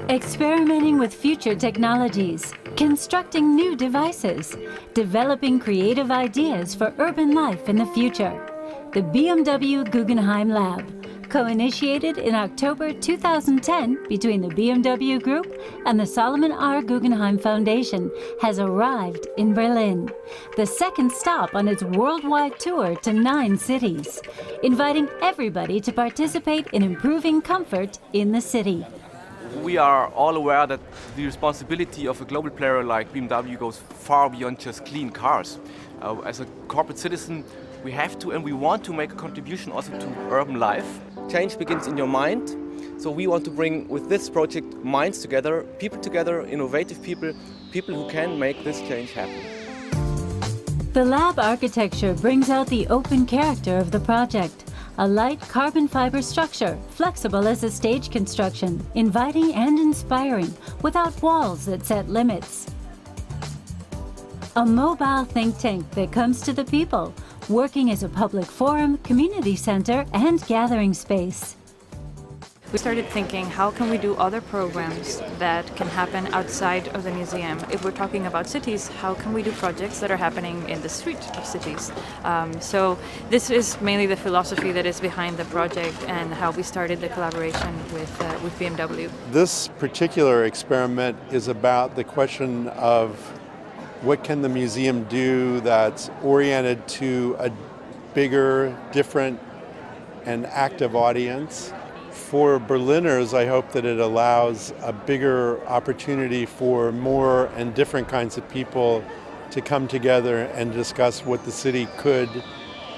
Experimenting with future technologies, constructing new devices, developing creative ideas for urban life in the future. The BMW Guggenheim Lab, co-initiated in October 2010 between the BMW Group and the Solomon R. Guggenheim Foundation, has arrived in Berlin, the second stop on its worldwide tour to 9 cities, inviting everybody to participate in improving comfort in the city. We are all aware that the responsibility of a global player like BMW goes far beyond just clean cars. As a corporate citizen, we have to and we want to make a contribution also to urban life. Change begins in your mind, so we want to bring with this project minds together, innovative people, people who can make this change happen. The lab architecture brings out the open character of the project. A light carbon fiber structure, flexible as a stage construction, inviting and inspiring, without walls that set limits. A mobile think tank that comes to the people, working as a public forum, community center, and gathering space. We started thinking, how can we do other programs that can happen outside of the museum? If we're talking about cities, how can we do projects that are happening in the street of cities? So this is mainly the philosophy that is behind the project and how we started the collaboration with BMW. This particular experiment is about the question of what can the museum do that's oriented to a bigger, different, and active audience. For Berliners, I hope that it allows a bigger opportunity for more and different kinds of people to come together and discuss what the city could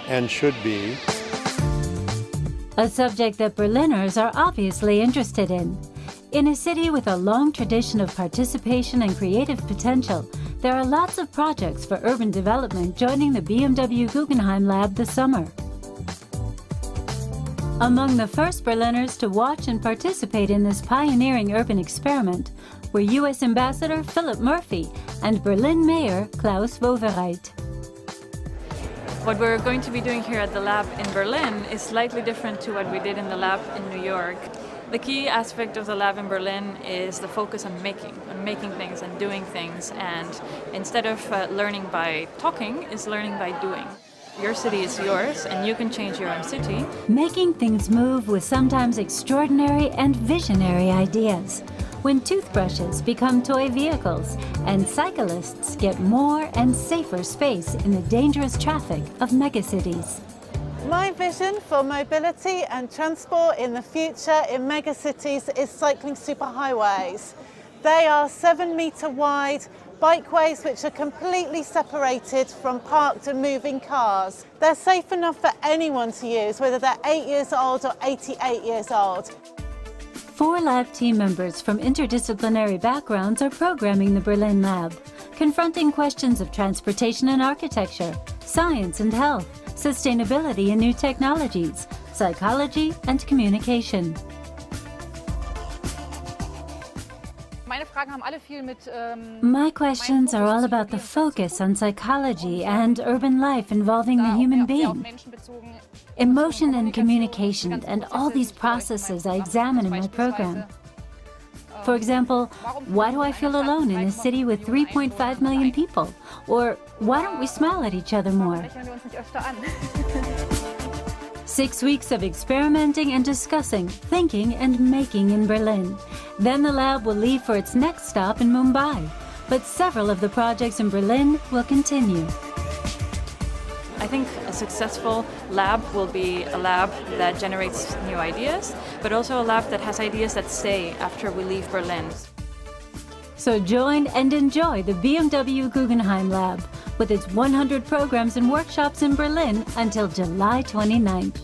and should be. A subject that Berliners are obviously interested in. In a city with a long tradition of participation and creative potential, there are lots of projects for urban development joining the BMW Guggenheim Lab this summer. Among the first Berliners to watch and participate in this pioneering urban experiment were U.S. Ambassador Philip Murphy and Berlin Mayor Klaus Wowereit. What we're going to be doing here at the lab in Berlin is slightly different to what we did in the lab in New York. The key aspect of the lab in Berlin is the focus on making things and doing things, and instead of learning by talking, is learning by doing. Your city is yours, and you can change your own city. Making things move with sometimes extraordinary and visionary ideas. When toothbrushes become toy vehicles, and cyclists get more and safer space in the dangerous traffic of megacities. My vision for mobility and transport in the future in megacities is cycling superhighways. They are 7-meter wide bikeways which are completely separated from parked and moving cars. They're safe enough for anyone to use, whether they're 8 years old or 88 years old. 4 lab team members from interdisciplinary backgrounds are programming the Berlin Lab, confronting questions of transportation and architecture, science and health, sustainability and new technologies, psychology and communication. My questions are all about the focus on psychology and urban life involving the human being. Emotion and communication and all these processes I examine in my program. For example, why do I feel alone in a city with 3.5 million people? Or why don't we smile at each other more? 6 weeks of experimenting and discussing, thinking and making in Berlin. Then the lab will leave for its next stop in Mumbai. But several of the projects in Berlin will continue. I think a successful lab will be a lab that generates new ideas, but also a lab that has ideas that stay after we leave Berlin. So join and enjoy the BMW Guggenheim Lab with its 100 programs and workshops in Berlin until July 29th.